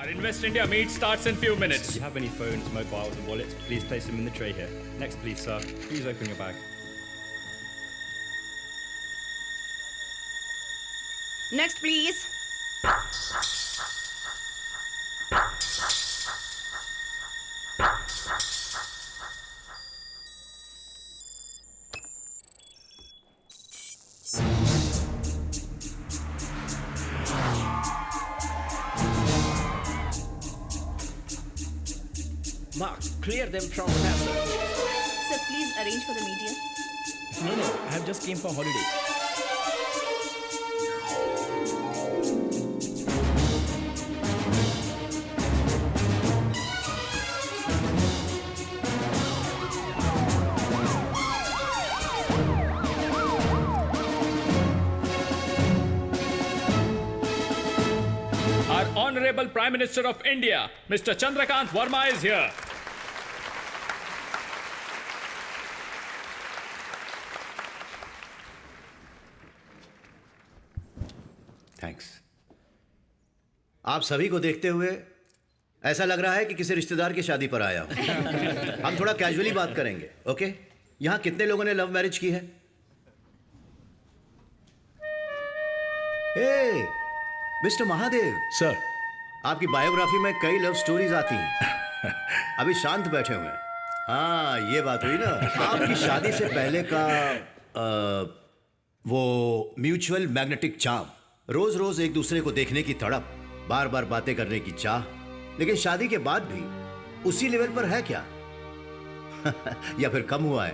Our Invest India meet starts in few minutes. If you have any phones, mobiles, and wallets, please place them in the tray here. Next, please, sir. Please open your bag. Next, please. Mark, clear them from passage. Sir, please arrange for the media. No, I have just came for holiday. Our Honorable Prime Minister of India, Mr. Chandrakant Verma is here. Thanks. आप सभी को देखते हुए ऐसा लग रहा है कि किसी रिश्तेदार की शादी पर आया हूं। हम थोड़ा कैजुअली बात करेंगे, ओके? यहां कितने लोगों ने लव मैरिज की है? हे, मिस्टर महादेव सर, आपकी बायोग्राफी में कई लव स्टोरीज आती हैं। अभी शांत बैठे हुए हैं। हाँ, ये बात हुई ना। आपकी शादी से पहले का वो म्यूचुअल मैग्नेटिक चार्म, रोज रोज एक दूसरे को देखने की तड़प, बार बार बातें करने की चाह, लेकिन शादी के बाद भी उसी लेवल पर है क्या? या फिर कम हुआ है?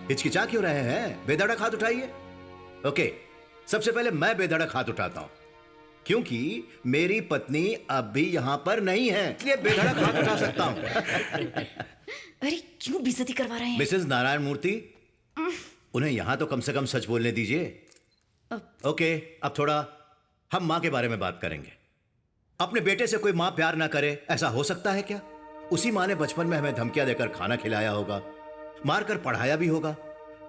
हिचकिचा क्यों रहे हैं? बेधड़क हाथ उठाइए। ओके, सबसे पहले मैं बेधड़क हाथ उठाता हूं क्योंकि मेरी पत्नी अब भी यहां पर नहीं है, इसलिए बेधड़क हाथ उठा सकता हूं। अरे क्यों बेइज्जती करवा रहे हैं? मिसेस नारायण मूर्ति, उन्हें यहां तो कम से कम सच बोलने दीजिए। ओके, अब थोड़ा हम मां के बारे में बात करेंगे। अपने बेटे से कोई मां प्यार ना करे, ऐसा हो सकता है क्या? उसी मां ने बचपन में हमें धमकियां देकर खाना खिलाया होगा, मारकर पढ़ाया भी होगा,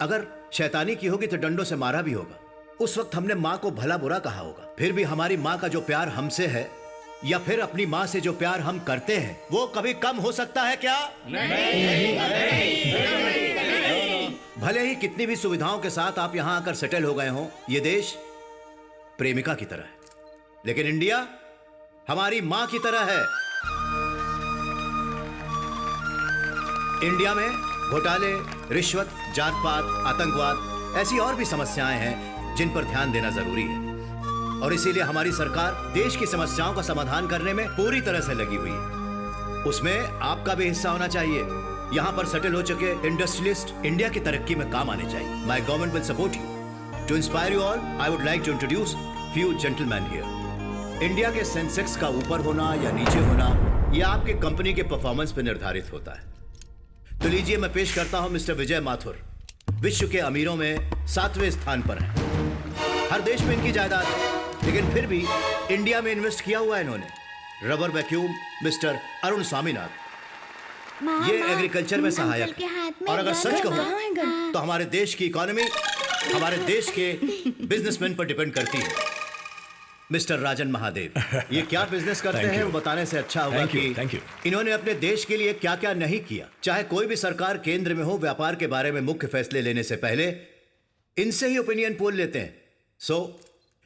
अगर शैतानी की होगी तो डंडों से मारा भी होगा। उस वक्त हमने मां को भला बुरा कहा होगा। फिर भी हमारी मां का जो प्यार हमसे है या फिर अपनी मां से जो प्यार हम करते हैं वो कभी कम हो सकता है क्या? नहीं। भले ही कितनी भी सुविधाओं के साथ आप यहां आकर सेटल हो गए हों, ये देश प्रेमिका की तरह है, लेकिन इंडिया हमारी मां की तरह है। इंडिया में घोटाले, रिश्वत, जात पात, आतंकवाद, ऐसी और भी समस्याएं हैं जिन पर ध्यान देना जरूरी है, और इसीलिए हमारी सरकार देश की समस्याओं का समाधान करने में पूरी तरह से लगी हुई है। उसमें आपका भी हिस्सा होना चाहिए। यहां पर सेटल हो चुके इंडस्ट्रियलिस्ट इंडिया की तरक्की में काम आने चाहिए। My government will support you. To inspire you all, I would like to introduce few gentleman here. India के सेंसेक्स का ऊपर होना या नीचे होना यह आपके कंपनी के परफॉर्मेंस पर निर्धारित होता है। तो लीजिए, मैं पेश करता हूं मिस्टर विजय माथुर, विश्व के अमीरों में 7वें स्थान पर हैं। हर देश में इनकी जायदाद है, लेकिन फिर भी इंडिया में इन्वेस्ट किया हुआ है इन्होंने। Rubber vacuum mister Arun Swaminath, ये एग्रीकल्चर में सहायक है, और अगर सच कहूं तो हमारे देश की इकोनॉमी हमारे देश के बिजनेसमैन पर डिपेंड करती है। मिस्टर राजन महादेव, ये क्या बिजनेस करते हैं वो बताने से अच्छा होगा कि इन्होंने अपने देश के लिए क्या क्या नहीं किया। चाहे कोई भी सरकार केंद्र में हो, व्यापार के बारे में मुख्य फैसले लेने से पहले इनसे ही ओपिनियन पोल लेते हैं। सो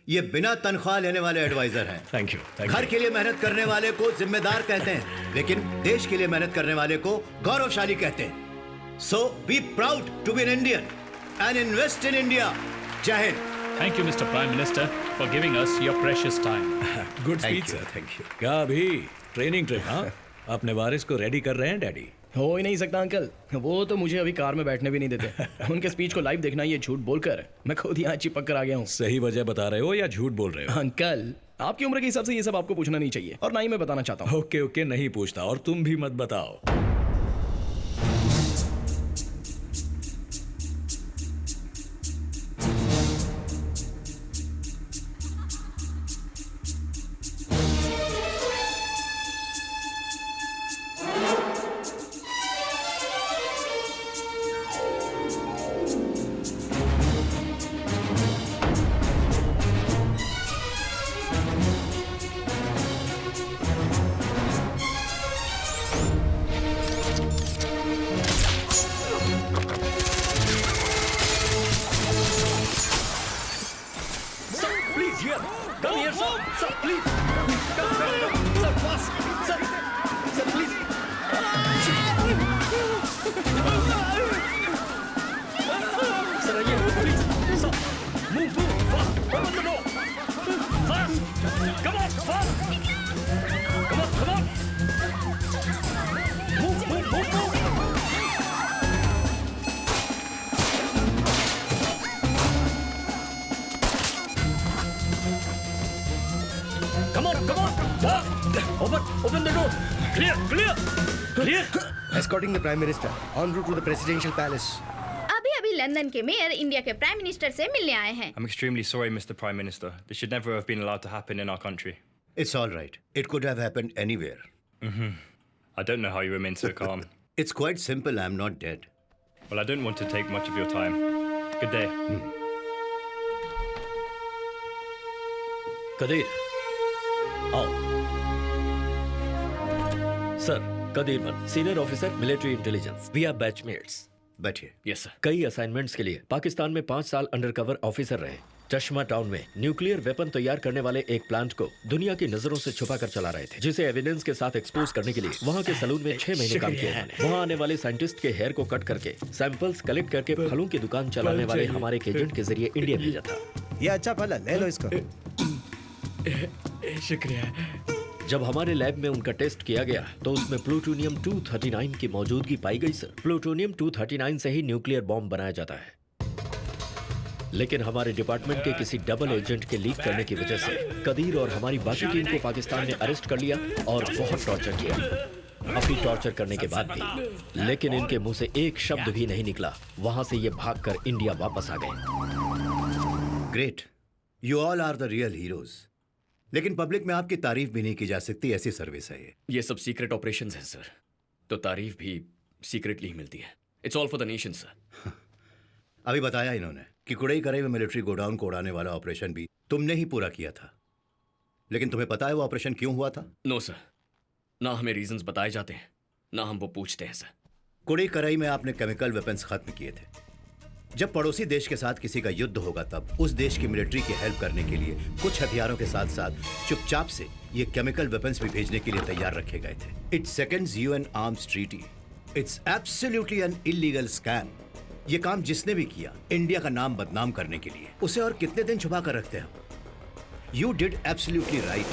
ये बिना तनख्वाह लेने वाले एडवाइजर हैं। Thank you. घर के लिए मेहनत करने वाले को जिम्मेदार कहते हैं, लेकिन देश के लिए मेहनत करने वाले को गौरवशाली कहते हैं। So be proud to be an Indian and invest in India. Jai Hind. Thank you, Mr. Prime Minister, for giving us your precious time. Good speech sir. Thank you. क्या अभी ट्रेनिंग ट्रिप? हाँ, अपने वारिस को रेडी कर रहे हैं डैडी। हो ही नहीं सकता अंकल, वो तो मुझे अभी कार में बैठने भी नहीं देते। उनके स्पीच को लाइव देखना ये झूठ बोलकर मैं खुद यहाँ चिपक कर आ गया हूँ। सही वजह बता रहे हो या झूठ बोल रहे हो? अंकल, आपकी उम्र के हिसाब से ये सब आपको पूछना नहीं चाहिए, और ना ही मैं बताना चाहता हूँ। ओके ओके, नहीं पूछता, और तुम भी मत बताओ। Open the door. Clear. Escorting the Prime Minister en route to the Presidential Palace. अभी लंदन के मेयर इंडिया के प्राइम मिनिस्टर से मिलने आए हैं। I'm extremely sorry, Mr. Prime Minister. This should never have been allowed to happen in our country. It's all right. It could have happened anywhere. I don't know how you remain so calm. It's quite simple. I'm not dead. Well, I don't want to take much of your time. Good day. Kadir, आओ। Sir, Kadir one, senior officer military intelligence. We are batchmates. बैठिए। Yes sir. कई assignments के लिए पाकिस्तान में 5 साल undercover officer रहे। चश्मा town में न्यूक्लियर वेपन तैयार करने वाले एक प्लांट को दुनिया की नजरों से छुपा कर चला रहे थे, जिसे एविडेंस के साथ एक्सपोज करने के लिए वहाँ के सलून में 6 महीने काम किया उन्होंने। वहाँ आने वाले साइंटिस्ट के हेयर को कट करके सैंपल्स कलेक्ट करके फलों की दुकान चलाने वाले हमारे एक एजेंट के जरिए इंडिया भेजा था। ये अच्छा फल है, ले लो इसको। शुक्रिया। जब हमारे लैब में उनका टेस्ट किया गया तो उसमें प्लूटोनियम 239 की मौजूदगी पाई गई सर। प्लूटोनियम 239 से ही न्यूक्लियर बॉम्ब बनाया जाता है, लेकिन हमारे डिपार्टमेंट के किसी डबल एजेंट के लीक करने की वजह से कदीर और हमारी बाकी टीम को पाकिस्तान ने अरेस्ट कर लिया और बहुत टॉर्चर किया। काफी टॉर्चर करने के बाद भी लेकिन इनके मुंह से एक शब्द भी नहीं निकला। वहां से ये भागकर इंडिया वापस आ गए। Great. You all are the real heroes. लेकिन पब्लिक में आपकी तारीफ भी नहीं की जा सकती, ऐसी सर्विस है ये सब सीक्रेट ऑपरेशंस हैं सर, तो तारीफ भी सीक्रेटली ही मिलती है। It's all for the nation sir. अभी बताया इन्होंने कि कुड़ई करे में मिलिट्री गोडाउन को उड़ाने वाला ऑपरेशन भी तुमने ही पूरा किया था। लेकिन तुम्हें पता है वो ऑपरेशन क्यों हुआ था? नो सर, ना हमें रीजंस बताए जाते हैं, ना हम वो पूछते हैं सर। कुड़ई करई में आपने केमिकल वेपन्स खत्म किए थे। जब पड़ोसी देश के साथ किसी का युद्ध होगा तब उस देश की मिलिट्री की हेल्प करने के लिए कुछ हथियारों के साथ साथ चुपचाप से ये केमिकल वेपन्स भी भेजने के लिए तैयार रखे गए थे। It seconds UN arms treaty. It's absolutely an illegal scam. ये काम जिसने भी किया इंडिया का नाम बदनाम करने के लिए, उसे और कितने दिन छुपा कर रखते हैं? You did absolutely right.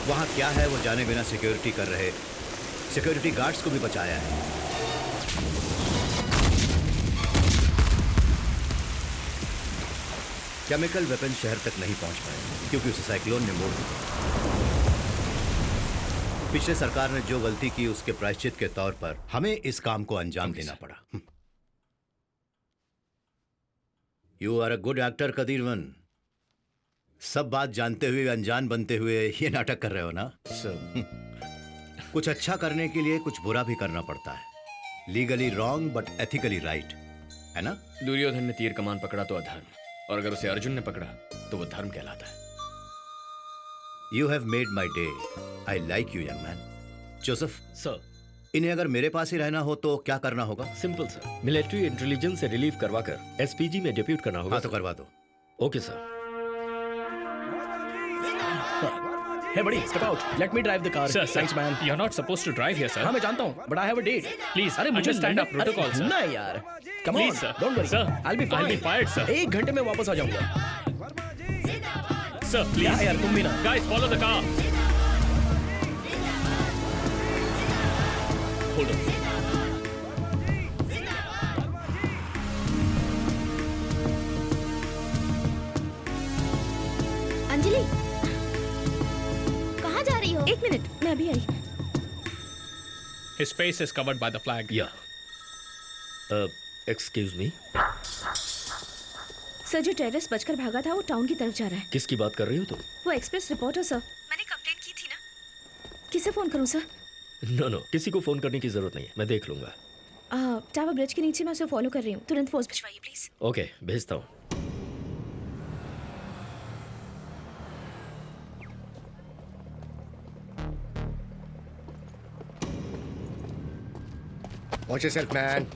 वहां क्या है वो जाने बिना सिक्योरिटी कर रहे सिक्योरिटी गार्ड्स को भी बचाया है। केमिकल वेपन शहर तक नहीं पहुंच पाए क्योंकि उसे साइक्लोन ने मोड़ दिया। पिछले सरकार ने जो गलती की उसके प्रायश्चित के तौर पर हमें इस काम को अंजाम देना पड़ा। You are a good actor Kadirvan. सब बात जानते हुए अनजान बनते हुए ये नाटक कर रहे हो ना सर? कुछ अच्छा करने के लिए कुछ बुरा भी करना पड़ता है। Legally wrong but ethically right, है ना? दुर्योधन ने तीर कमान पकड़ा तो अधर्म, और अगर उसे अर्जुन ने पकड़ा तो वो धर्म कहलाता है। You have made my day. I like you young man. Joseph sir, इन्हें अगर मेरे पास ही रहना हो तो क्या करना होगा? सिंपल सर, मिलिट्री इंटेलिजेंस से रिलीव करवाकर एसपीजी में डिप्यूट करना होगा। हाँ तो करवा दो। Okay sir. Hey buddy, step out. Let me drive the car. Sir, Thanks man. You're not supposed to drive here, sir. हाँ मैं जानता हूँ, but I have a date. Please, अरे मुझे understand our लंदन- protocol, अरे sir. ना यार. Come Please, on, sir. don't worry. Sir, I'll be fine. I'll be fired, sir. 1 घंटे में वापस आ जाऊंगा। Sir, please. क्या यार तुम भी ना? Guys, follow the car. Hold on. Anjali, कहाँ जा रही हो? 1 मिनट, मैं अभी आई। His face is covered by the flag. या एक्सक्यूज मी, सर जो टेररिस्ट बचकर भागा था वो टाउन की तरफ जा रहा है। किसकी बात कर रही हो तुम? वो एक्सप्रेस रिपोर्टर सर। मैंने कंप्लेंट की थी ना। किसे फोन करूं सर? नो, किसी को फोन करने की जरूरत नहीं है, मैं देख लूंगा। टावर ब्रिज के नीचे मैं उसे फॉलो कर रही हूँ। तुरंत फोर्स भिजवाइए प्लीज। ओके, भेजता हूँ। Watch yourself, man.